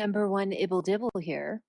Number one Ibble Dibble here.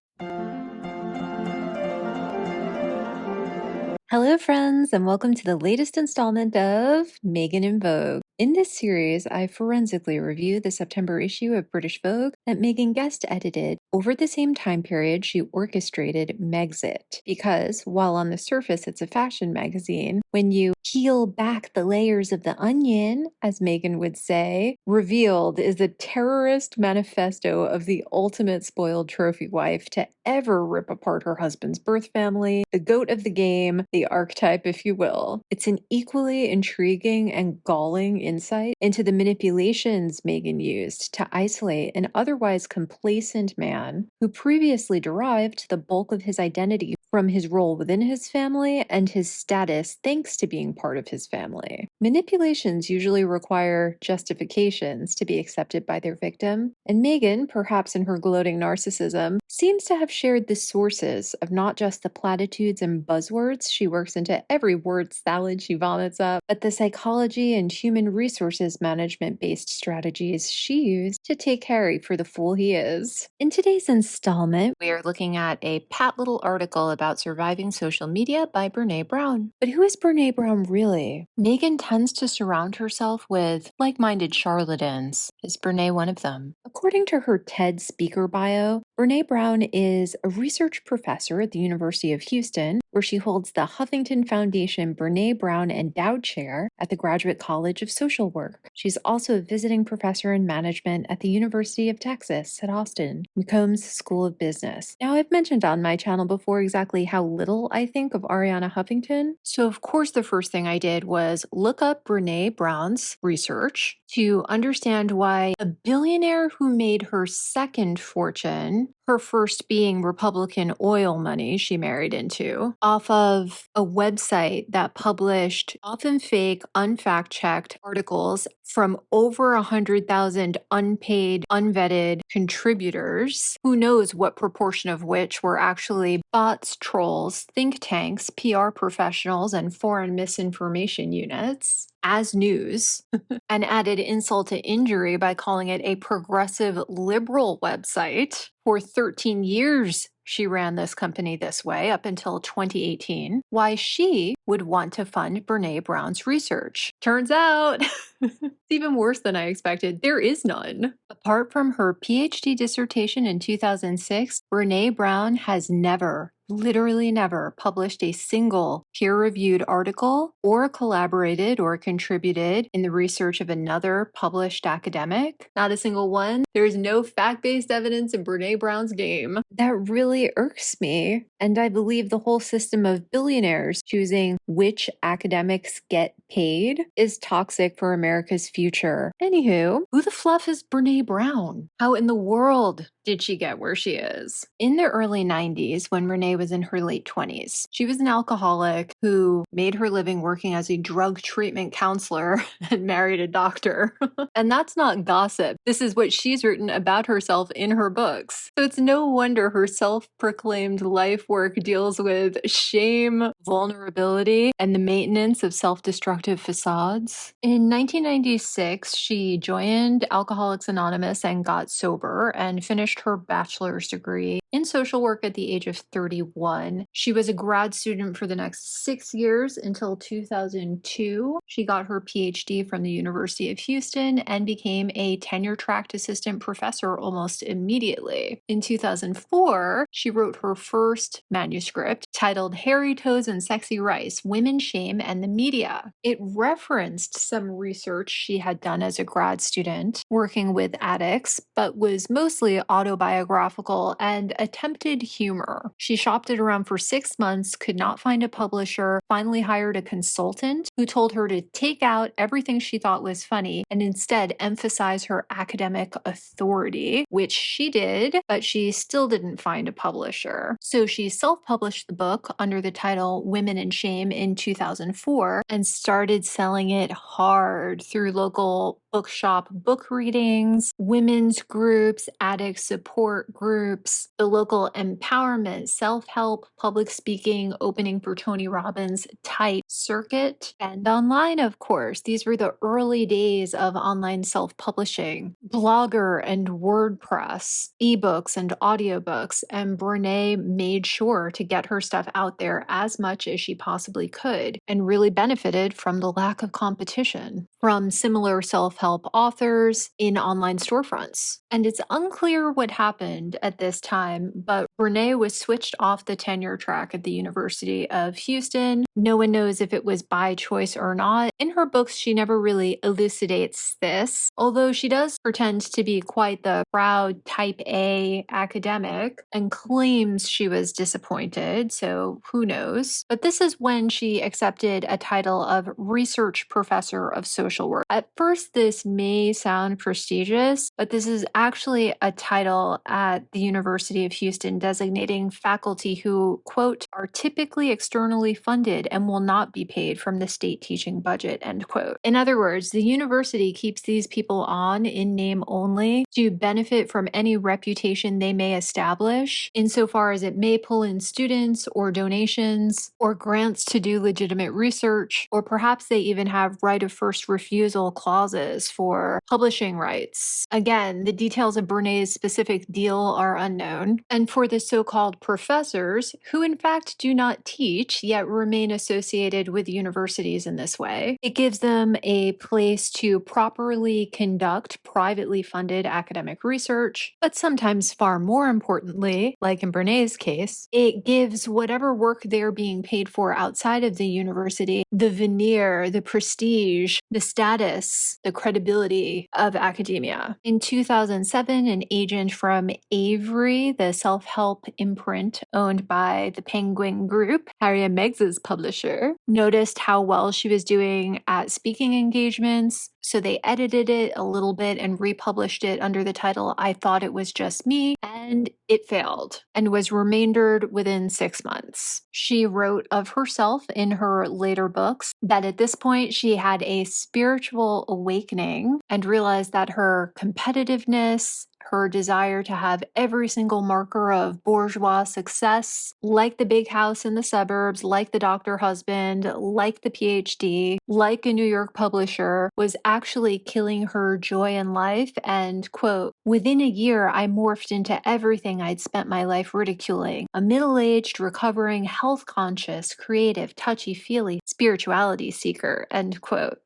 Hello, friends, and welcome to the latest installment of Meghan in Vogue. In this series, I forensically review the September issue of British Vogue that Meghan guest edited. Over the same time period, she orchestrated Megxit, because while on the surface it's a fashion magazine, when you peel back the layers of the onion, as Meghan would say, revealed is the terrorist manifesto of the ultimate spoiled trophy wife to ever rip apart her husband's birth family, the goat of the game, the archetype, if you will. It's an equally intriguing and galling insight into the manipulations Meghan used to isolate an otherwise complacent man who previously derived the bulk of his identity from his role within his family and his status thanks to being part of his family. Manipulations usually require justifications to be accepted by their victim, and Meghan, perhaps in her gloating narcissism, seems to have shared the sources of not just the platitudes and buzzwords she works into every word salad she vomits up, but the psychology and human resources management-based strategies she used to take Harry for the fool he is. In today's installment, we are looking at a pat little article about surviving social media by Brené Brown. But who is Brené Brown really? Meghan tends to surround herself with like-minded charlatans. Is Brené one of them? According to her TED speaker bio, Brené Brown is a research professor at the University of Houston, where she holds the Huffington Foundation Brené Brown Endowed Chair at the Graduate College of Social Work. She's also a visiting professor in management at the University of Texas at Austin, McCombs School of Business. Now, I've mentioned on my channel before exactly how little I think of Ariana Huffington, so of course the first thing I did was look up Brené Brown's research to understand why a billionaire who made her second fortune, her first being Republican oil money she married into, off of a website that published often fake, unfact-checked articles from over 100,000 unpaid, unvetted contributors, who knows what proportion of which were actually bots, trolls, think tanks, PR professionals, and foreign misinformation units, as news, and added insult to injury by calling it a progressive liberal website. For 13 years, she ran this company this way up until 2018. Why she would want to fund Brené Brown's research. Turns out, it's even worse than I expected. There is none. Apart from her PhD dissertation in 2006, Brené Brown has never, literally never, published a single peer-reviewed article or collaborated or contributed in the research of another published academic. Not a single one. There's no fact-based evidence in Brené Brown's game. That really irks me. And I believe the whole system of billionaires choosing which academics get paid is toxic for America's future. Anywho, who the fluff is Brené Brown? How in the world did she get where she is? In the early 90s, when Renee was in her late 20s, she was an alcoholic who made her living working as a drug treatment counselor and married a doctor. And that's not gossip. This is what she's written about herself in her books. So it's no wonder her self-proclaimed life work deals with shame, vulnerability, and the maintenance of self-destructive facades. In 1996, she joined Alcoholics Anonymous and got sober and finished her bachelor's degree in social work at the age of 31. She was a grad student for the next 6 years until 2002. She got her PhD from the University of Houston and became a tenure-track assistant professor almost immediately. In 2004, she wrote her first manuscript titled Hairy Toes and Sexy Rice: Women, Shame, and the Media. It referenced some research she had done as a grad student working with addicts, but was mostly autobiographical and attempted humor. She shopped it around for 6 months, could not find a publisher, finally hired a consultant who told her to take out everything she thought was funny and instead emphasize her academic authority, which she did, but she still didn't find a publisher. So she self-published the book under the title Women and Shame in 2004 and started selling it hard through local bookshop book readings, women's groups, addict support groups, the local empowerment, self-help, public speaking, opening for Tony Robbins type circuit, and online, of course. These were the early days of online self-publishing, Blogger and WordPress, ebooks and audiobooks, and Brené made sure to get her stuff out there as much as she possibly could and really benefited from the lack of competition from similar self-help authors in online storefronts. And it's unclear what happened at this time, but Brené was switched off the tenure track at the University of Houston. No one knows if it was by choice or not. In her books, she never really elucidates this, although she does pretend to be quite the proud type A academic and claims she was disappointed, so who knows. But this is when she accepted a title of Research Professor of Social Work. At first, this may sound prestigious, but this is actually a title at the University of Houston designating faculty who, quote, are typically externally funded and will not be paid from the state teaching budget, end quote. In other words, the university keeps these people on in name only to benefit from any reputation they may establish, insofar as it may pull in students or donations or grants to do legitimate research, or perhaps they even have right of first refusal clauses for publishing rights. Again, the details of Brené's specific deal are unknown. And for the so-called professors, who in fact do not teach, yet remain associated with universities in this way, it gives them a place to properly conduct privately funded academic research, but sometimes far more importantly, like in Brené's case, it gives whatever work they're being paid for outside of the university the veneer, the prestige, the status, the credibility of academia. In 2007, an agent from Avery, the self-help imprint owned by the Penguin Group, Harry and Meg's publisher, noticed how well she was doing at speaking engagements, so they edited it a little bit and republished it under the title I Thought It Was Just Me, and it failed and was remaindered within 6 months. She wrote of herself in her later books that at this point she had a spiritual awakening and realized that her competitiveness, her desire to have every single marker of bourgeois success, like the big house in the suburbs, like the doctor husband, like the PhD, like a New York publisher, was actually killing her joy in life. And, quote, within a year, I morphed into everything I'd spent my life ridiculing. A middle-aged, recovering, health-conscious, creative, touchy-feely spirituality seeker, end quote.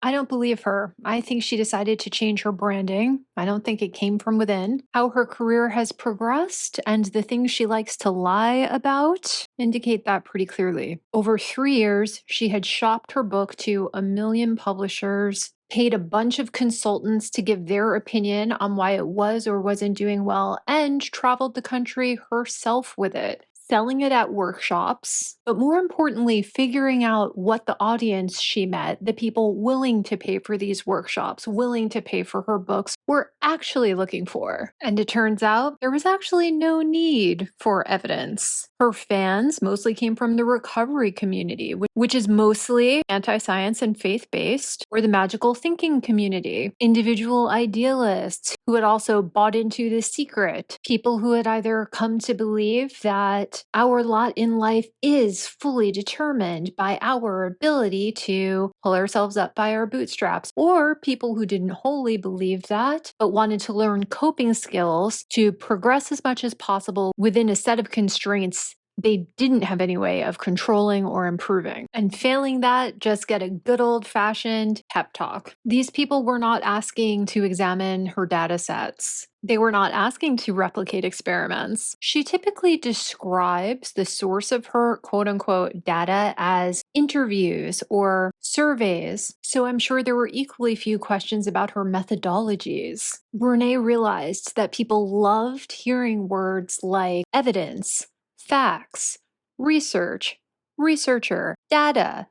I don't believe her. I think she decided to change her branding. I don't think it came from within. How her career has progressed and the things she likes to lie about indicate that pretty clearly. Over 3 years, she had shopped her book to 1 million publishers, paid a bunch of consultants to give their opinion on why it was or wasn't doing well, and traveled the country herself with it, selling it at workshops, but more importantly, figuring out what the audience she met, the people willing to pay for these workshops, willing to pay for her books, were actually looking for. And it turns out there was actually no need for evidence. Her fans mostly came from the recovery community, which is mostly anti-science and faith-based, or the magical thinking community, individual idealists who had also bought into The Secret, people who had either come to believe that our lot in life is fully determined by our ability to pull ourselves up by our bootstraps, or people who didn't wholly believe that, but wanted to learn coping skills to progress as much as possible within a set of constraints they didn't have any way of controlling or improving. And failing that, just get a good old-fashioned pep talk. These people were not asking to examine her data sets. They were not asking to replicate experiments. She typically describes the source of her quote-unquote data as interviews or surveys, so I'm sure there were equally few questions about her methodologies. Brené realized that people loved hearing words like evidence, facts, research, researcher, data,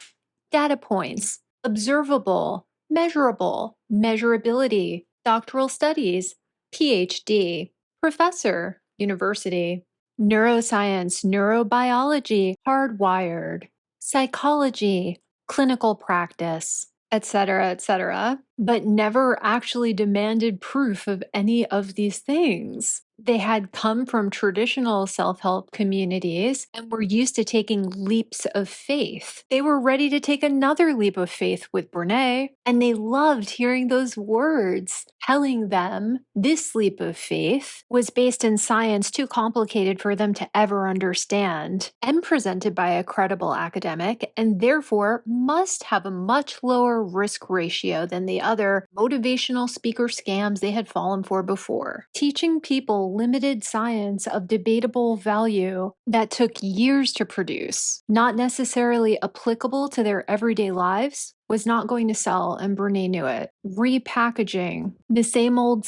data points, observable, measurable, measurability, doctoral studies, PhD, professor, university, neuroscience, neurobiology, hardwired, psychology, clinical practice. et cetera, but never actually demanded proof of any of these things. They had come from traditional self help communities and were used to taking leaps of faith. They were ready to take another leap of faith with Brené, and they loved hearing those words, telling them this leap of faith was based in science too complicated for them to ever understand and presented by a credible academic, and therefore must have a much lower risk ratio than the other motivational speaker scams they had fallen for before. Teaching people limited science of debatable value that took years to produce, not necessarily applicable to their everyday lives, was not going to sell, and Brené knew it. Repackaging the same old,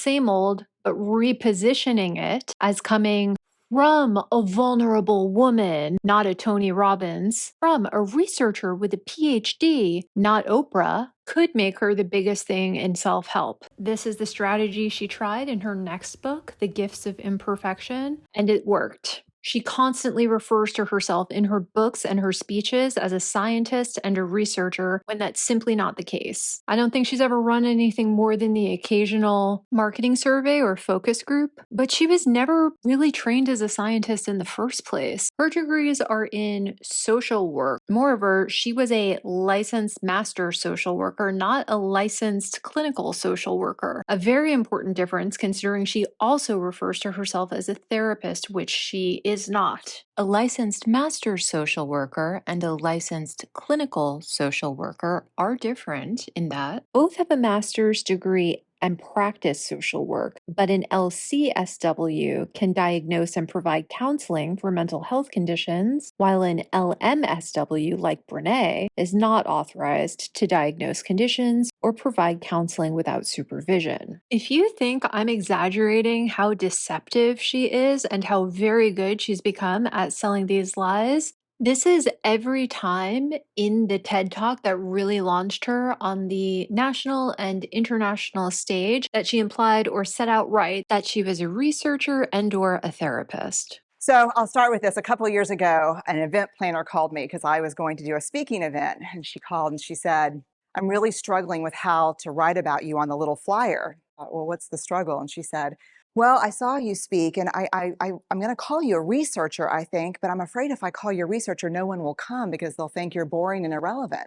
but repositioning it as coming from a vulnerable woman, not a Tony Robbins, from a researcher with a PhD, not Oprah, could make her the biggest thing in self help. This is the strategy she tried in her next book, The Gifts of Imperfection, and it worked. She constantly refers to herself in her books and her speeches as a scientist and a researcher when that's simply not the case. I don't think she's ever run anything more than the occasional marketing survey or focus group, but she was never really trained as a scientist in the first place. Her degrees are in social work. Moreover, she was a licensed master social worker, not a licensed clinical social worker. A very important difference considering she also refers to herself as a therapist, which she is not. A licensed master social worker and a licensed clinical social worker are different in that both have a master's degree and practice social work, but an LCSW can diagnose and provide counseling for mental health conditions, while an LMSW, like Brené, is not authorized to diagnose conditions or provide counseling without supervision. If you think I'm exaggerating how deceptive she is and how very good she's become at selling these lies, this is every time in the TED Talk that really launched her on the national and international stage that she implied or said outright that she was a researcher and or a therapist. So I'll start with this. A couple of years ago, an event planner called me because I was going to do a speaking event. And she called and she said, I'm really struggling with how to write about you on the little flyer. Well, what's the struggle? And she said, well, I saw you speak and I'm going to call you a researcher, I think, but I'm afraid if I call you a researcher, no one will come because they'll think you're boring and irrelevant.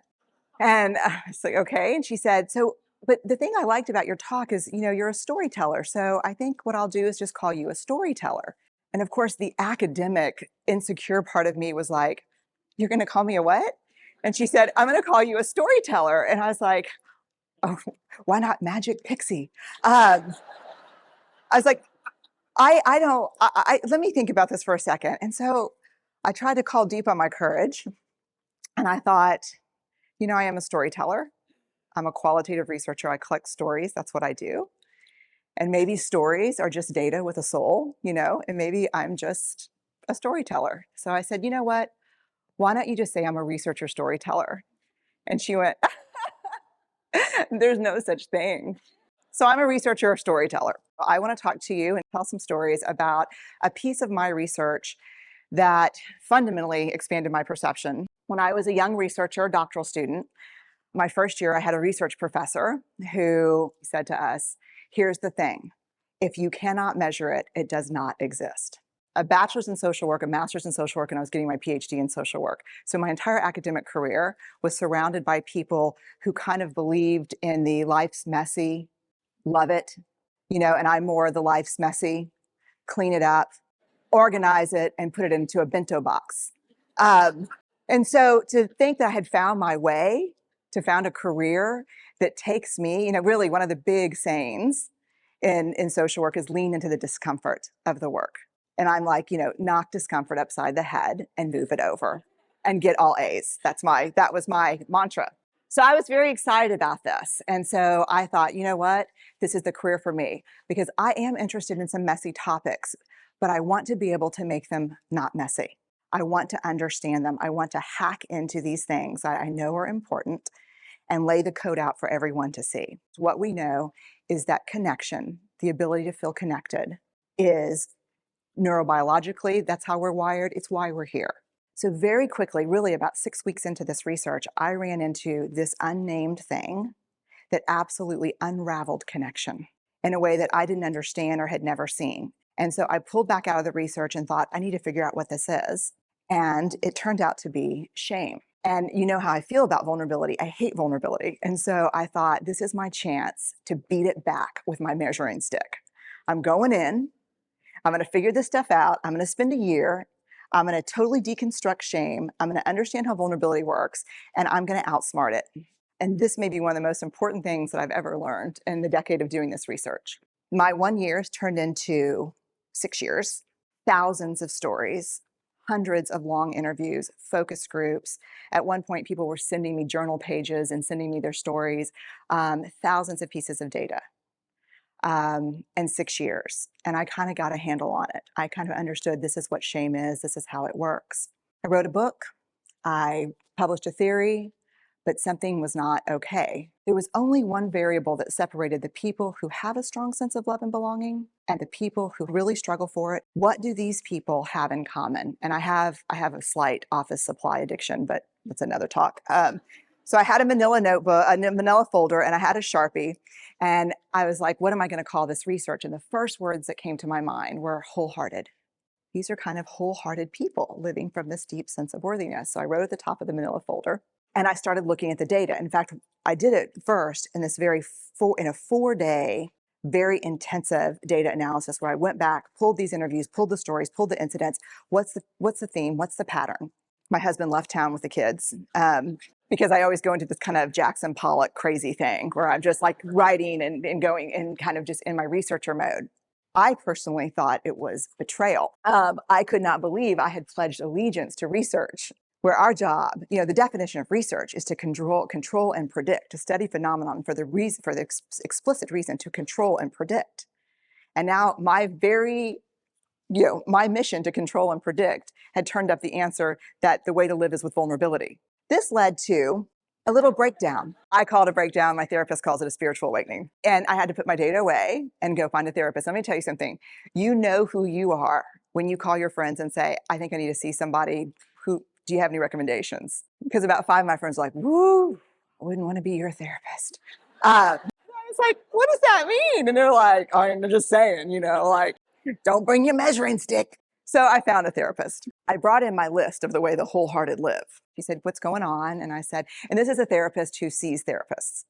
And I was like, okay. And she said, but the thing I liked about your talk is, you're a storyteller. So I think what I'll do is just call you a storyteller. And of course, the academic insecure part of me was like, you're going to call me a what? And she said, I'm going to call you a storyteller. And I was like, oh, why not Magic Pixie? I was like, let me think about this for a second. And so I tried to call deep on my courage. And I thought, I am a storyteller. I'm a qualitative researcher. I collect stories. That's what I do. And maybe stories are just data with a soul, and maybe I'm just a storyteller. So I said, you know what? Why don't you just say I'm a researcher storyteller? And she went, there's no such thing. So I'm a researcher or storyteller. I want to talk to you and tell some stories about a piece of my research that fundamentally expanded my perception. When I was a young researcher, doctoral student, my first year, I had a research professor who said to us, here's the thing. If you cannot measure it, it does not exist. A bachelor's in social work, a master's in social work, and I was getting my PhD in social work. So my entire academic career was surrounded by people who kind of believed in the life's messy, love it, and I'm more the life's messy, clean it up, organize it, and put it into a bento box. And so to think that I had found my way, to found a career that takes me, really one of the big sayings in social work is lean into the discomfort of the work. And I'm like, knock discomfort upside the head and move it over and get all A's. That was my mantra. So I was very excited about this. And so I thought, you know what? This is the career for me because I am interested in some messy topics, but I want to be able to make them not messy. I want to understand them. I want to hack into these things that I know are important and lay the code out for everyone to see. What we know is that connection, the ability to feel connected, is neurobiologically, that's how we're wired. It's why we're here. So very quickly, really about 6 weeks into this research, I ran into this unnamed thing that absolutely unraveled connection in a way that I didn't understand or had never seen. And so I pulled back out of the research and thought, I need to figure out what this is. And it turned out to be shame. And you know how I feel about vulnerability. I hate vulnerability. And so I thought, this is my chance to beat it back with my measuring stick. I'm going in, I'm going to figure this stuff out. I'm going to spend a year. I'm going to totally deconstruct shame. I'm going to understand how vulnerability works, and I'm going to outsmart it. And this may be one of the most important things that I've ever learned in the decade of doing this research. My 1 year has turned into 6 years, thousands of stories, hundreds of long interviews, focus groups. At one point, people were sending me journal pages and sending me their stories, thousands of pieces of data. And 6 years. And I kind of got a handle on it. I kind of understood this is what shame is, this is how it works. I wrote a book, I published a theory, but something was not okay. There was only one variable that separated the people who have a strong sense of love and belonging and the people who really struggle for it. What do these people have in common? And I have a slight office supply addiction, but that's another talk. So I had a manila notebook, a manila folder, and I had a Sharpie. And I was like, what am I going to call this research? And the first words that came to my mind were wholehearted. These are kind of wholehearted people living from this deep sense of worthiness. So I wrote at the top of the manila folder and I started looking at the data. In fact, I did it first in this in a 4-day, very intensive data analysis where I went back, pulled these interviews, pulled the stories, pulled the incidents. What's the theme? What's the pattern? My husband left town with the kids because I always go into this kind of Jackson Pollock crazy thing where I'm just like writing and going and kind of just in my researcher mode. I personally thought it was betrayal. I could not believe I had pledged allegiance to research, where our job, the definition of research is to control and predict, to study phenomenon for the explicit reason to control and predict. And now my mission to control and predict had turned up the answer that the way to live is with vulnerability. This led to a little breakdown. I call it a breakdown. My therapist calls it a spiritual awakening. And I had to put my data away and go find a therapist. Let me tell you something. You know who you are when you call your friends and say, I think I need to see somebody who, do you have any recommendations? Because about 5 of my friends are like, woo, I wouldn't want to be your therapist. I was like, what does that mean? And they're like, I'm just saying, don't bring your measuring stick. So I found a therapist. I brought in my list of the way the wholehearted live. She said, what's going on? And I said, and this is a therapist who sees therapists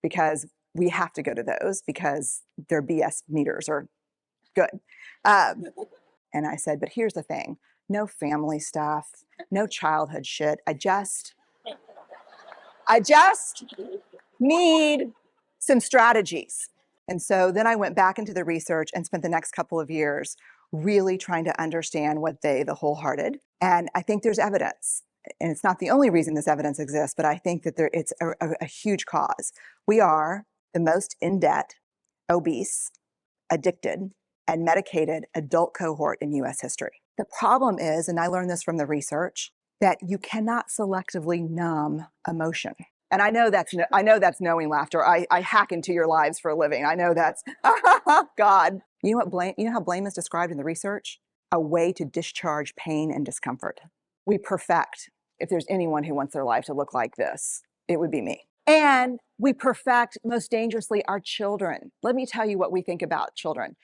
because we have to go to those because their BS meters are good. And I said, but here's the thing, no family stuff, no childhood shit. I just need some strategies. And so then I went back into the research and spent the next couple of years really trying to understand what the wholehearted. And I think there's evidence. And it's not the only reason this evidence exists, but I think that it's a huge cause. We are the most in debt, obese, addicted, and medicated adult cohort in US history. The problem is, and I learned this from the research, that you cannot selectively numb emotion. And I know that's knowing laughter. I hack into your lives for a living. I know that's God. You know how blame is described in the research? A way to discharge pain and discomfort. We perfect, if there's anyone who wants their life to look like this, it would be me. And we perfect, most dangerously, our children. Let me tell you what we think about children.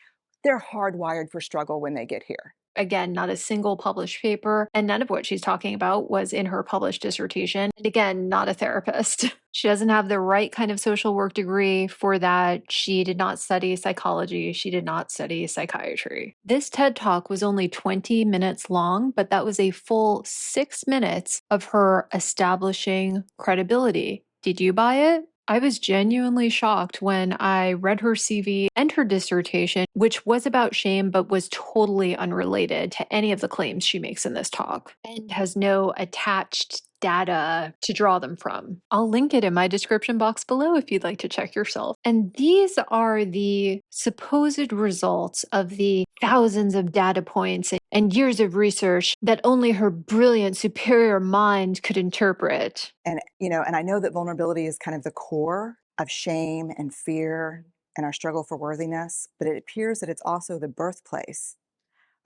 They're hardwired for struggle when they get here. Again, not a single published paper, and none of what she's talking about was in her published dissertation. And again, not a therapist. She doesn't have the right kind of social work degree for that. She did not study psychology. She did not study psychiatry. This TED Talk was only 20 minutes long, but that was a full 6 minutes of her establishing credibility. Did you buy it? I was genuinely shocked when I read her CV and her dissertation, which was about shame but was totally unrelated to any of the claims she makes in this talk and has no attached data to draw them from. I'll link it in my description box below if you'd like to check yourself. And these are the supposed results of the thousands of data points and years of research that only her brilliant, superior mind could interpret. And I know that vulnerability is kind of the core of shame and fear and our struggle for worthiness, but it appears that it's also the birthplace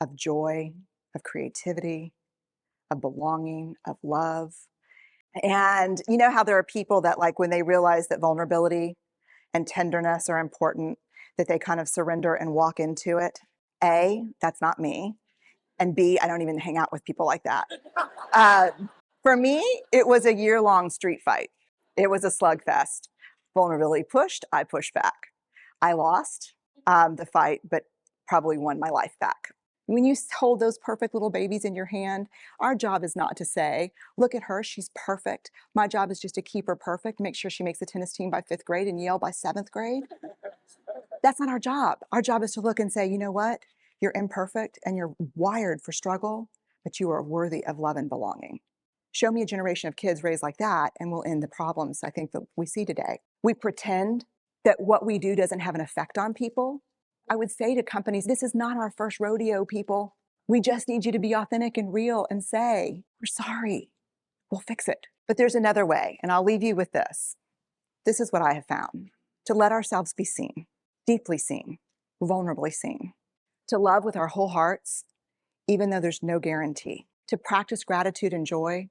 of joy, of creativity, of belonging, of love. And you know how there are people that, like, when they realize that vulnerability and tenderness are important, that they kind of surrender and walk into it? A, that's not me. And B, I don't even hang out with people like that. Uh, for me, it was a year-long street fight. It was a slugfest. Vulnerability pushed, I pushed back. I lost the fight, but probably won my life back. When you hold those perfect little babies in your hand, our job is not to say, look at her, she's perfect. My job is just to keep her perfect, make sure she makes the tennis team by 5th grade and Yale by 7th grade. That's not our job. Our job is to look and say, you know what? You're imperfect and you're wired for struggle, but you are worthy of love and belonging. Show me a generation of kids raised like that, and we'll end the problems I think that we see today. We pretend that what we do doesn't have an effect on people. I would say to companies, this is not our first rodeo, people. We just need you to be authentic and real and say, we're sorry, we'll fix it. But there's another way, and I'll leave you with this. This is what I have found: to let ourselves be seen, deeply seen, vulnerably seen, to love with our whole hearts, even though there's no guarantee, to practice gratitude and joy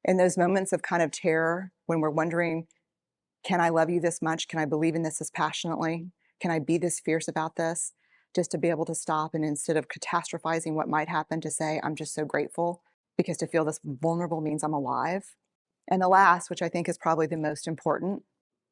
in those moments of kind of terror when we're wondering, can I love you this much? Can I believe in this as passionately? Can I be this fierce about this? Just to be able to stop, and instead of catastrophizing what might happen, to say, I'm just so grateful, because to feel this vulnerable means I'm alive. And the last, which I think is probably the most important,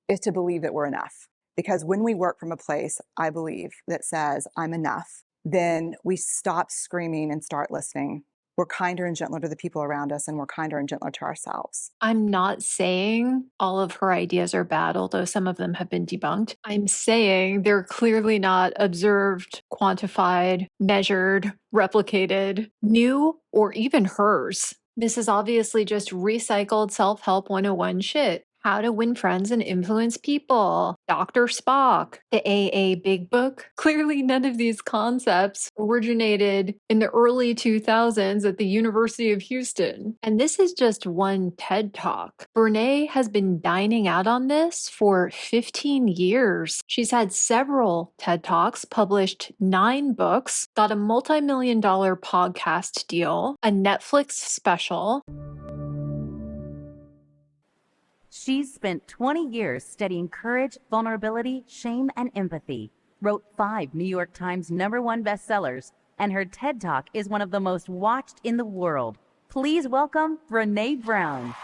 is to believe that we're enough. Because when we work from a place, I believe, that says, I'm enough, then we stop screaming and start listening. We're kinder and gentler to the people around us, and we're kinder and gentler to ourselves. I'm not saying all of her ideas are bad, although some of them have been debunked. I'm saying they're clearly not observed, quantified, measured, replicated, new, or even hers. This is obviously just recycled self help 101 shit. How to Win Friends and Influence People, Dr. Spock, the AA Big Book. Clearly, none of these concepts originated in the early 2000s at the University of Houston. And this is just one TED Talk. Brené has been dining out on this for 15 years. She's had several TED Talks, published 9 books, got a multi-million-dollar podcast deal, a Netflix special. She's spent 20 years studying courage, vulnerability, shame, and empathy, wrote 5 New York Times #1 bestsellers, and her TED Talk is one of the most watched in the world. Please welcome Brené Brown.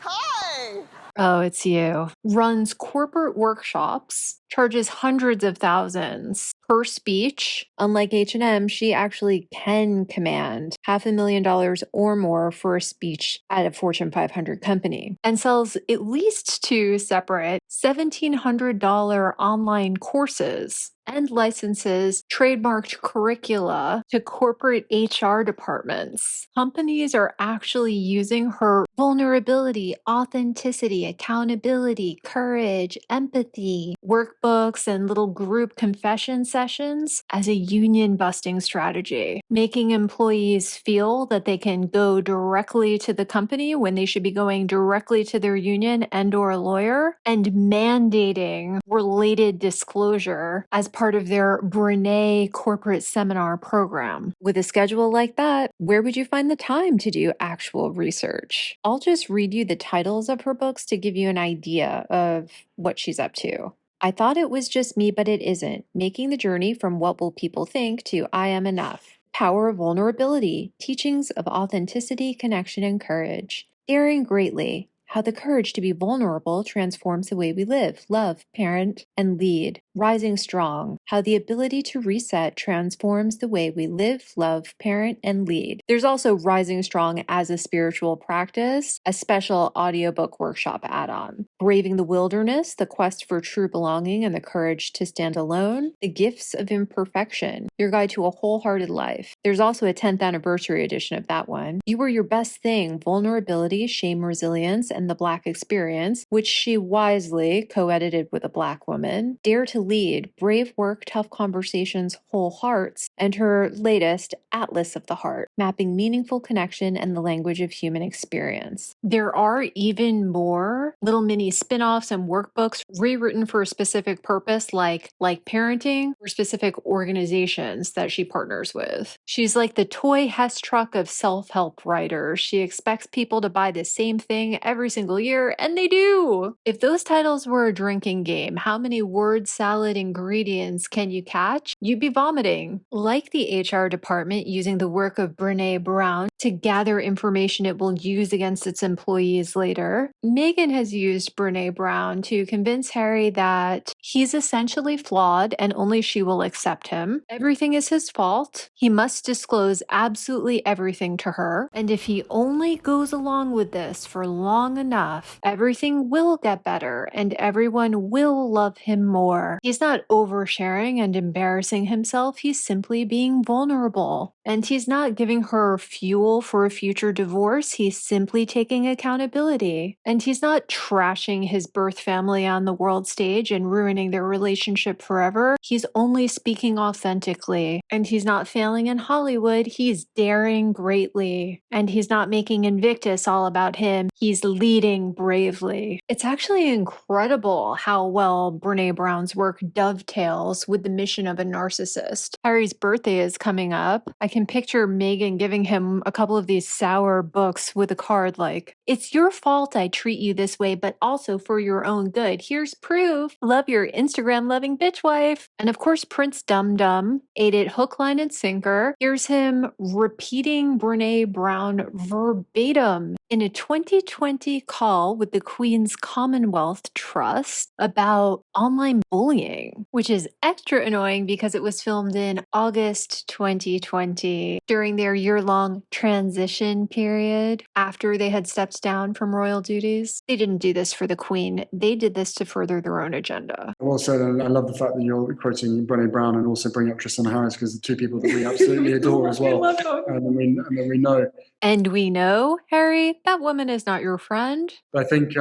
Hi! Oh, it's you. Runs corporate workshops, charges hundreds of thousands per speech. Unlike H&M, she actually can command $500,000 or more for a speech at a Fortune 500 company, and sells at least 2 separate $1,700 online courses and licenses trademarked curricula to corporate HR departments. Companies are actually using her vulnerability, authenticity, accountability, courage, empathy, workbooks, and little group confession sessions as a union busting strategy, making employees feel that they can go directly to the company when they should be going directly to their union and/or a lawyer, and mandating related disclosure as part of their Brené corporate seminar program. With a schedule like that, where would you find the time to do actual research? I'll just read you the titles of her books to give you an idea of what she's up to. I Thought It Was Just Me, But It Isn't. Making the Journey from What Will People Think to I Am Enough. Power of Vulnerability. Teachings of Authenticity, Connection, and Courage. Daring Greatly. How the courage to be vulnerable transforms the way we live, love, parent, and lead. Rising Strong. How the ability to reset transforms the way we live, love, parent, and lead. There's also Rising Strong as a Spiritual Practice, a special audiobook workshop add-on. Braving the Wilderness, the quest for true belonging and the courage to stand alone. The Gifts of Imperfection, your guide to a wholehearted life. There's also a 10th anniversary edition of that one. You Were Your Best Thing, Vulnerability, Shame, Resilience, and the Black Experience, which she wisely co-edited with a Black woman. Dare to Lead, Brave Work, Tough Conversations, Whole Hearts, and her latest, Atlas of the Heart, mapping meaningful connection and the language of human experience. There are even more little mini spin-offs and workbooks rewritten for a specific purpose, like parenting, or specific organizations that she partners with. She's like the toy Hess truck of self-help writers. She expects people to buy the same thing every single year, and they do! If those titles were a drinking game, how many word salad ingredients can you catch? You'd be vomiting. Like the HR department using the work of Brené Brown to gather information it will use against its employees later, Meghan has used Brené Brown to convince Harry that he's essentially flawed and only she will accept him. Everything is his fault. He must disclose absolutely everything to her. And if he only goes along with this for long enough, everything will get better and everyone will love him more. He's not oversharing and embarrassing himself. He's simply being vulnerable. And he's not giving her fuel for a future divorce. He's simply taking accountability. And he's not trashing his birth family on the world stage and ruining their relationship forever. He's only speaking authentically. And he's not failing in Hollywood. He's daring greatly. And he's not making Invictus all about him. He's leading bravely. It's actually incredible how well Brené Brown's work dovetails with the mission of a narcissist. Harry's birthday is coming up. I can picture Meghan giving him a couple of these sour books with a card like, "It's your fault I treat you this way, but also for your own good. Here's proof. Love your Instagram loving bitch wife." And of course, Prince Dum Dum ate it hook, line, and sinker. Here's him repeating Brené Brown verbatim in a 2020 call with the Queen's Commonwealth Trust about online bullying, which is extra annoying because it was filmed in August 2020 during their year-long transition period after they had stepped down from royal duties. They didn't do this for the Queen. They did this to further their own agenda. Well said, and I love the fact that you're quoting Brené Brown and also bring up Tristan Harris, because the two people that we absolutely adore as well, and then we know. And we know, Harry, that woman is not your friend. But I think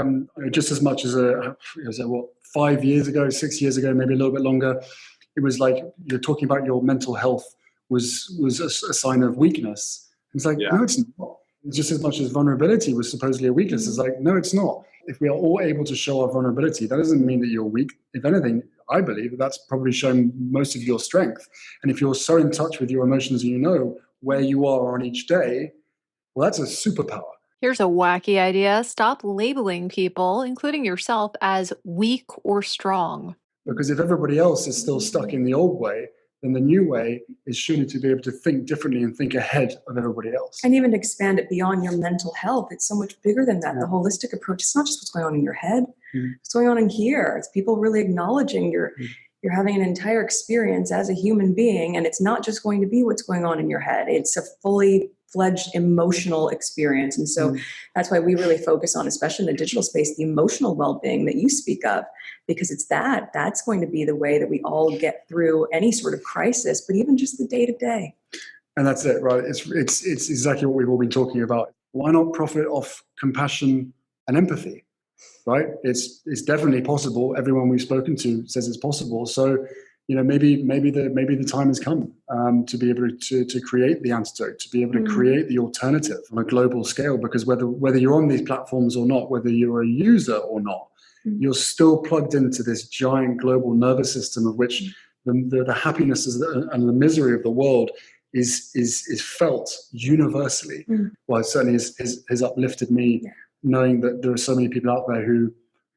just as much as 5 years ago, 6 years ago, maybe a little bit longer, it was like you're talking about your mental health was a sign of weakness. It's like, no, it's not. Just as much as vulnerability was supposedly a weakness, it's like, no, it's not. If we are all able to show our vulnerability, that doesn't mean that you're weak. If anything, I believe that's probably shown most of your strength. And if you're so in touch with your emotions and you know where you are on each day, well, that's a superpower. Here's a wacky idea. Stop labeling people, including yourself, as weak or strong. Because if everybody else is still stuck in the old way, then the new way is surely to be able to think differently and think ahead of everybody else. And even expand it beyond your mental health. It's so much bigger than that. The holistic approach, it's not just what's going on in your head. What's going on in here. It's people really acknowledging you're having an entire experience as a human being, and it's not just going to be what's going on in your head. It's a fully fledged emotional experience. And so that's why we really focus on, especially in the digital space, the emotional well-being that you speak of, because it's that's going to be the way that we all get through any sort of crisis, but even just the day to day. And that's it, right? It's exactly what we've all been talking about. Why not profit off compassion and empathy, right? It's definitely possible. Everyone we've spoken to says it's possible. So, maybe the time has come to be able to create the antidote, to be able to create the alternative on a global scale. Because whether you're on these platforms or not, whether you're a user or not, you're still plugged into this giant global nervous system of which the happiness and the misery of the world is felt universally. Well, it certainly has uplifted me knowing that there are so many people out there who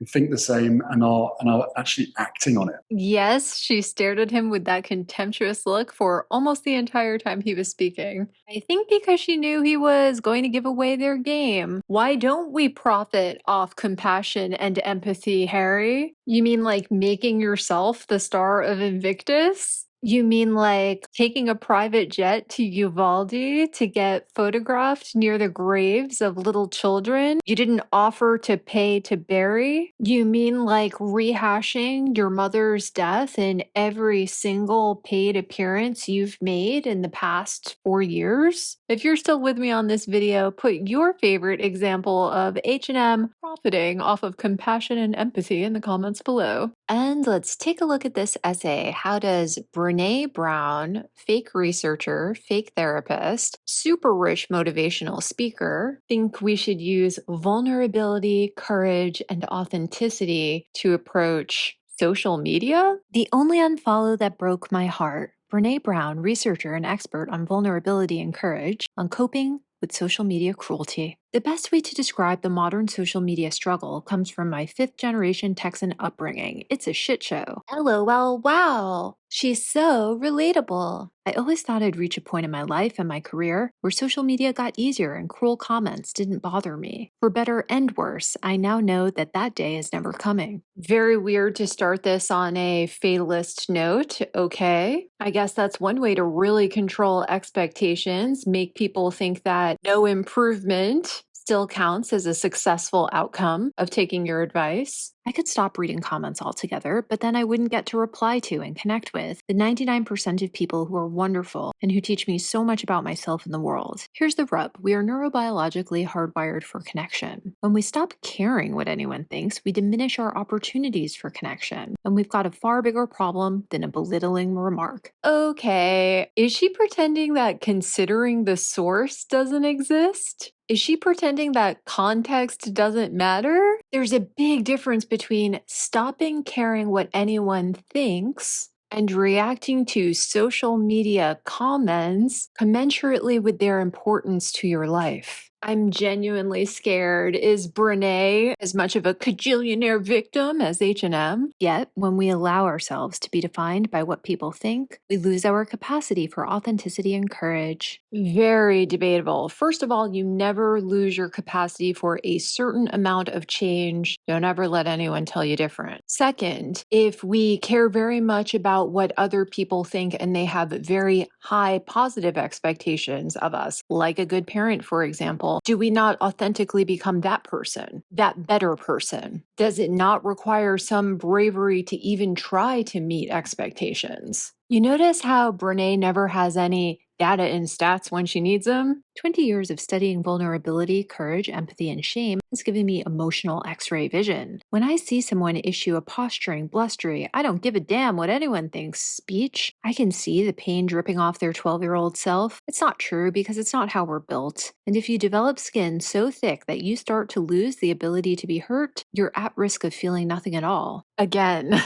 think the same and are actually acting on it. Yes, she stared at him with that contemptuous look for almost the entire time he was speaking. I think because she knew he was going to give away their game. Why don't we profit off compassion and empathy, Harry? You mean like making yourself the star of Invictus? You mean like taking a private jet to Uvalde to get photographed near the graves of little children you didn't offer to pay to bury? You mean like rehashing your mother's death in every single paid appearance you've made in the past 4 years? If you're still with me on this video, put your favorite example of H&M profiting off of compassion and empathy in the comments below. And let's take a look at this essay. How does Brené Brené Brown, fake researcher, fake therapist, super rich motivational speaker, think we should use vulnerability, courage, and authenticity to approach social media? The only unfollow that broke my heart. Brené Brown, researcher and expert on vulnerability and courage, on coping with social media cruelty. The best way to describe the modern social media struggle comes from my 5th generation Texan upbringing. It's a shit show. LOL, wow. She's so relatable. I always thought I'd reach a point in my life and my career where social media got easier and cruel comments didn't bother me. For better and worse, I now know that that day is never coming. Very weird to start this on a fatalist note, okay? I guess that's one way to really control expectations, make people think that no improvement still counts as a successful outcome of taking your advice. I could stop reading comments altogether, but then I wouldn't get to reply to and connect with the 99% of people who are wonderful and who teach me so much about myself and the world. Here's the rub. We are neurobiologically hardwired for connection. When we stop caring what anyone thinks, we diminish our opportunities for connection. And we've got a far bigger problem than a belittling remark. Okay, is she pretending that considering the source doesn't exist? Is she pretending that context doesn't matter? There's a big difference between stopping caring what anyone thinks and reacting to social media comments commensurately with their importance to your life. I'm genuinely scared. Is Brené as much of a cajillionaire victim as H&M? Yet, when we allow ourselves to be defined by what people think, we lose our capacity for authenticity and courage. Very debatable. First of all, you never lose your capacity for a certain amount of change. Don't ever let anyone tell you different. Second, if we care very much about what other people think and they have very high positive expectations of us, like a good parent, for example, do we not authentically become that person, that better person? Does it not require some bravery to even try to meet expectations? You notice how Brené never has any data and stats when she needs them? 20 years of studying vulnerability, courage, empathy, and shame has given me emotional x-ray vision. When I see someone issue a posturing, blustery, I don't give a damn what anyone thinks speech, I can see the pain dripping off their 12-year-old self. It's not true because it's not how we're built. And if you develop skin so thick that you start to lose the ability to be hurt, you're at risk of feeling nothing at all. Again,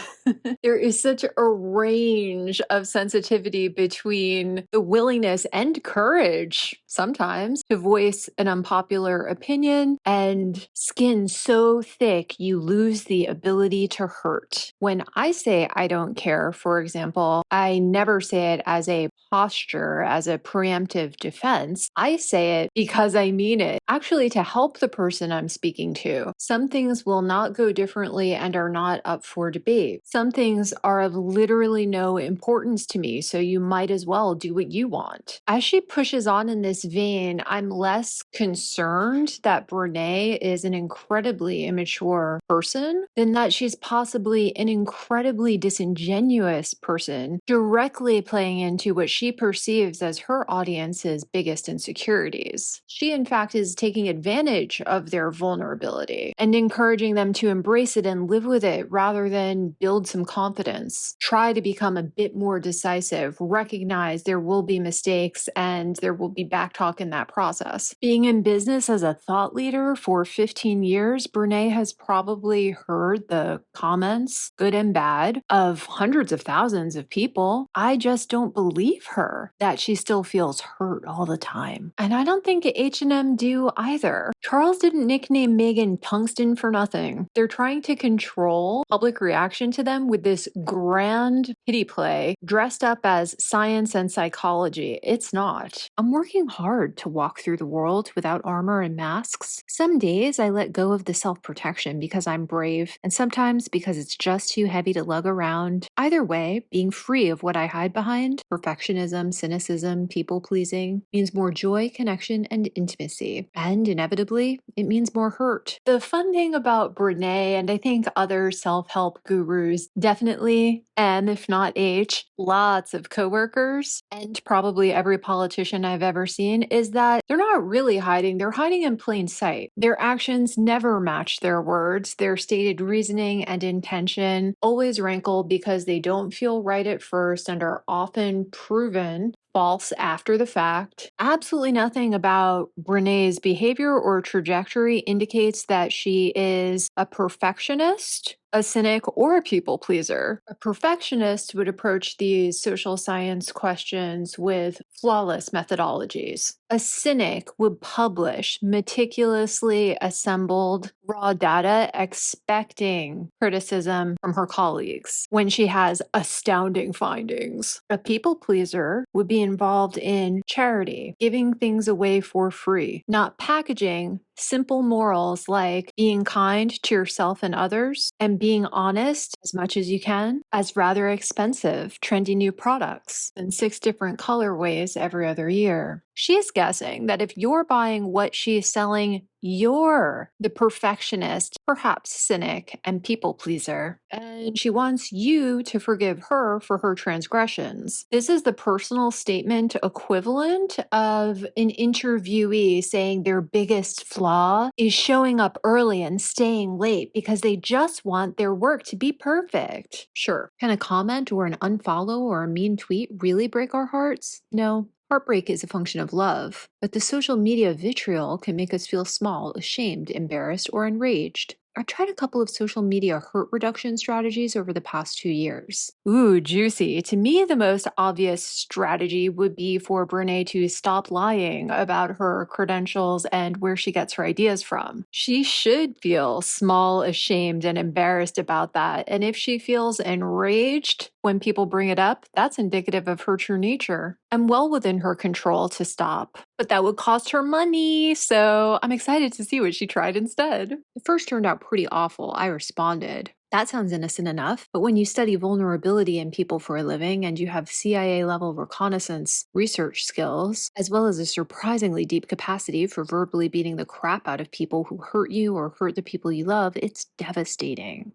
there is such a range of sensitivity between the willingness and courage sometimes to voice an unpopular opinion and skin so thick you lose the ability to hurt. When I say I don't care, for example, I never say it as a posture, as a preemptive defense. I say it because I mean it, actually to help the person I'm speaking to. Some things will not go differently and are not up for debate. Some things are of literally no importance to me, so you might as well do what you want. As she pushes on in this vein, I'm less concerned that Brené is an incredibly immature person than that she's possibly an incredibly disingenuous person, directly playing into what she perceives as her audience's biggest insecurities. She, in fact, is taking advantage of their vulnerability and encouraging them to embrace it and live with it rather than build some confidence. Try to become a bit more decisive, recognize there will be mistakes and there will be backtalk in that process. Being in business as a thought leader for 15 years, Brené has probably heard the comments, good and bad, of hundreds of thousands of people. I just don't believe her that she still feels hurt all the time. And I don't think H&M do either. Charles didn't nickname Meghan Tungsten for nothing. They're trying to control public reaction to them with this grand pity play dressed up as science and psychology. It's not. I'm working hard to walk through the world without armor and masks. Some days I let go of the self-protection because I'm brave, and sometimes because it's just too heavy to lug around. Either way, being free of what I hide behind, perfectionism perfectionism, cynicism, people pleasing means more joy, connection, and intimacy. And inevitably, it means more hurt. The fun thing about Brené, and I think other self help gurus, definitely M, if not H, lots of coworkers, and probably every politician I've ever seen, is that they're not really hiding, they're hiding in plain sight. Their actions never match their words, their stated reasoning and intention always rankle because they don't feel right at first and are often proven false after the fact. Absolutely nothing about Brené's behavior or trajectory indicates that she is a perfectionist, a cynic, or a people pleaser. A perfectionist would approach these social science questions with flawless methodologies. A cynic would publish meticulously assembled raw data expecting criticism from her colleagues when she has astounding findings. A people pleaser would be involved in charity, giving things away for free, not packaging simple morals like being kind to yourself and others and being honest as much as you can as rather expensive, trendy new products in 6 different colorways every other year. She's guessing that if you're buying what she's selling, you're the perfectionist, perhaps cynic, and people pleaser. And she wants you to forgive her for her transgressions. This is the personal statement equivalent of an interviewee saying their biggest flaw is showing up early and staying late because they just want their work to be perfect. Sure, can a comment or an unfollow or a mean tweet really break our hearts? No. Heartbreak is a function of love, but the social media vitriol can make us feel small, ashamed, embarrassed, or enraged. I've tried a couple of social media hurt reduction strategies over the past 2 years. Ooh, juicy. To me, the most obvious strategy would be for Brené to stop lying about her credentials and where she gets her ideas from. She should feel small, ashamed, and embarrassed about that. And if she feels enraged when people bring it up, that's indicative of her true nature and well within her control to stop. But that would cost her money, so I'm excited to see what she tried instead. It first turned out pretty awful. I responded. That sounds innocent enough, but when you study vulnerability in people for a living and you have CIA level reconnaissance research skills, as well as a surprisingly deep capacity for verbally beating the crap out of people who hurt you or hurt the people you love, it's devastating.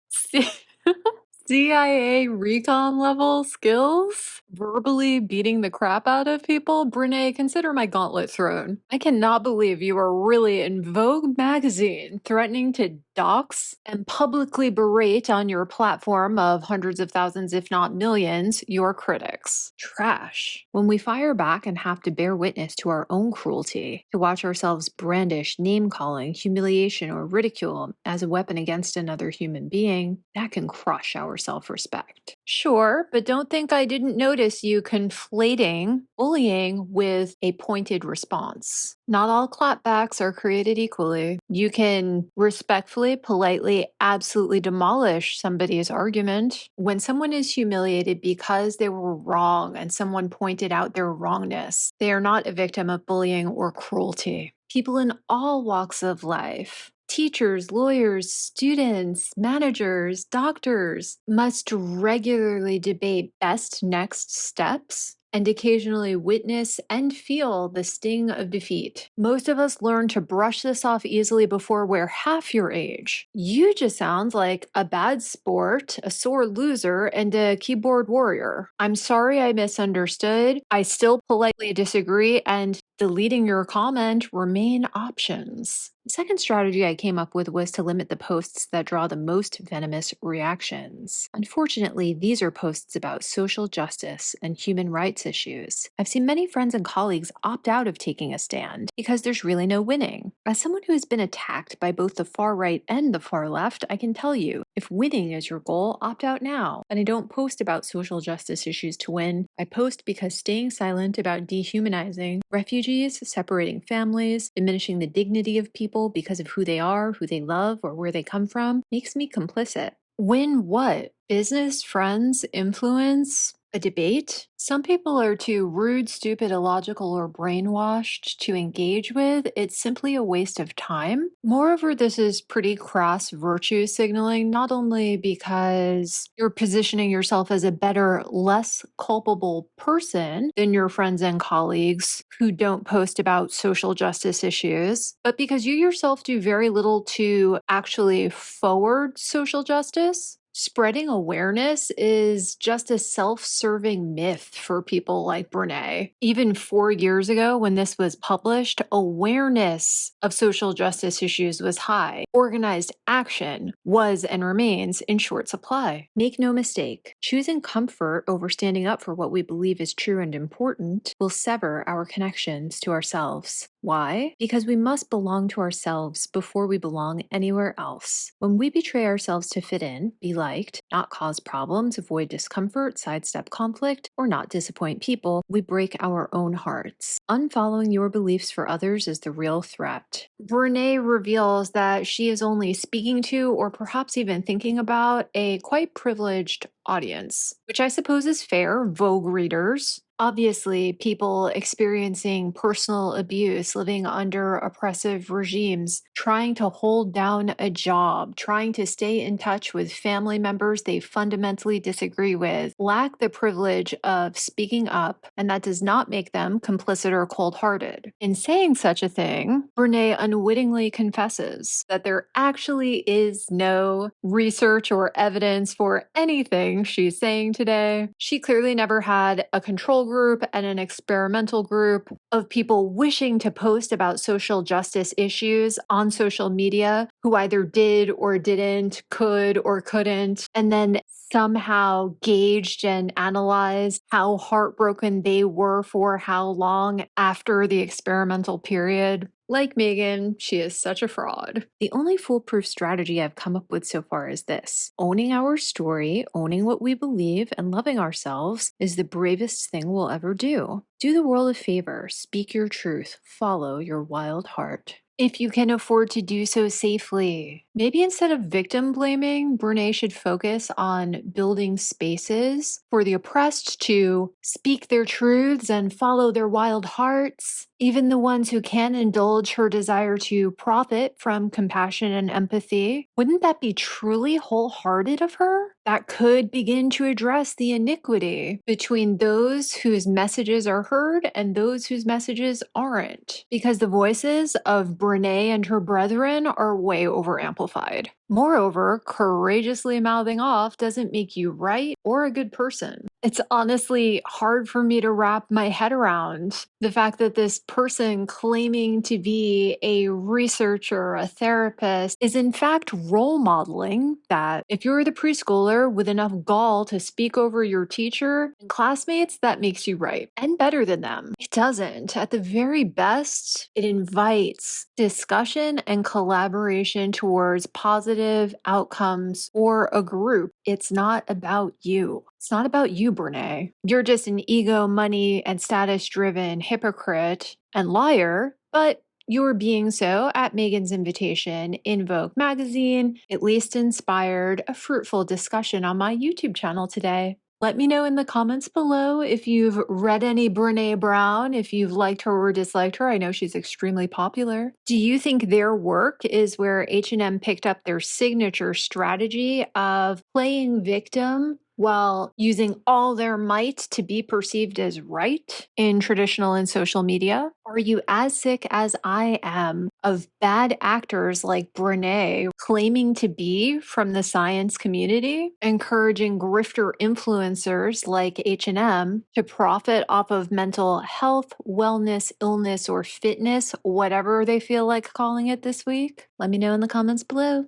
CIA recon level skills? Verbally beating the crap out of people? Brené, consider my gauntlet thrown. I cannot believe you are really in Vogue magazine threatening to dox and publicly berate on your platform of hundreds of thousands, if not millions, your critics. Trash. When we fire back and have to bear witness to our own cruelty, to watch ourselves brandish name-calling, humiliation, or ridicule as a weapon against another human being, that can crush our self-respect. Sure, but don't think I didn't notice you conflating bullying with a pointed response. Not all clapbacks are created equally. You can respectfully, politely, absolutely demolish somebody's argument. When someone is humiliated because they were wrong and someone pointed out their wrongness, they are not a victim of bullying or cruelty. People in all walks of life, teachers, lawyers, students, managers, doctors, must regularly debate best next steps and occasionally witness and feel the sting of defeat. Most of us learn to brush this off easily before we're half your age. You just sound like a bad sport, a sore loser, and a keyboard warrior. I'm sorry I misunderstood. I still politely disagree, and deleting your comment remain options. The second strategy I came up with was to limit the posts that draw the most venomous reactions. Unfortunately, these are posts about social justice and human rights issues. I've seen many friends and colleagues opt out of taking a stand because there's really no winning. As someone who has been attacked by both the far right and the far left, I can tell you, if winning is your goal, opt out now. And I don't post about social justice issues to win. I post because staying silent about dehumanizing refugees, separating families, diminishing the dignity of people because of who they are, who they love, or where they come from, makes me complicit. Win what? Business, friends, influence? a debate. Some people are too rude, stupid, illogical, or brainwashed to engage with. It's simply a waste of time. Moreover, this is pretty crass virtue signaling, not only because you're positioning yourself as a better, less culpable person than your friends and colleagues who don't post about social justice issues, but because you yourself do very little to actually forward social justice. Spreading awareness is just a self serving myth for people like Brené. Even 4 years ago, when this was published, awareness of social justice issues was high. Organized action was and remains in short supply. Make no mistake, choosing comfort over standing up for what we believe is true and important will sever our connections to ourselves. Why? Because we must belong to ourselves before we belong anywhere else. When we betray ourselves to fit in, be liked, not cause problems, avoid discomfort, sidestep conflict, or not disappoint people, we break our own hearts. Unfollowing your beliefs for others is the real threat. Brené reveals that she is only speaking to, or perhaps even thinking about, a quite privileged audience, which I suppose is fair. Vogue readers. Obviously, people experiencing personal abuse, living under oppressive regimes, trying to hold down a job, trying to stay in touch with family members they fundamentally disagree with, lack the privilege of speaking up, and that does not make them complicit or cold hearted. In saying such a thing, Brené unwittingly confesses that there actually is no research or evidence for anything she's saying today. She clearly never had a control group and an experimental group of people wishing to post about social justice issues on social media who either did or didn't, could or couldn't, and then somehow gauged and analyzed how heartbroken they were for how long after the experimental period. Like Meghan, she is such a fraud. The only foolproof strategy I've come up with so far is this: owning our story, owning what we believe, and loving ourselves is the bravest thing we'll ever do. Do the world a favor, speak your truth, follow your wild heart. If you can afford to do so safely. Maybe instead of victim blaming, Brené should focus on building spaces for the oppressed to speak their truths and follow their wild hearts. Even the ones who can indulge her desire to profit from compassion and empathy. Wouldn't that be truly wholehearted of her? That could begin to address the iniquity between those whose messages are heard and those whose messages aren't, because the voices of Brené and her brethren are way over amplified. Moreover, courageously mouthing off doesn't make you right or a good person. It's honestly hard for me to wrap my head around the fact that this person claiming to be a researcher, a therapist, is in fact role modeling that if you're the preschooler with enough gall to speak over your teacher and classmates, that makes you right and better than them. It doesn't. At the very best, it invites discussion and collaboration towards positive outcomes for a group. It's not about you. It's not about you, Brené. You're just an ego, money, and status driven hypocrite and liar, but you're being so at Meghan's invitation in Vogue magazine, at least inspired a fruitful discussion on my YouTube channel today. Let me know in the comments below if you've read any Brené Brown, if you've liked her or disliked her. I know she's extremely popular. Do you think their work is where H&M picked up their signature strategy of playing victim while using all their might to be perceived as right in traditional and social media? Are you as sick as I am of bad actors like Brené claiming to be from the science community, encouraging grifter influencers like H&M to profit off of mental health, wellness, illness, or fitness, whatever they feel like calling it this week? Let me know in the comments below.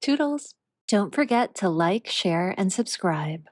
Toodles! Don't forget to like, share, and subscribe.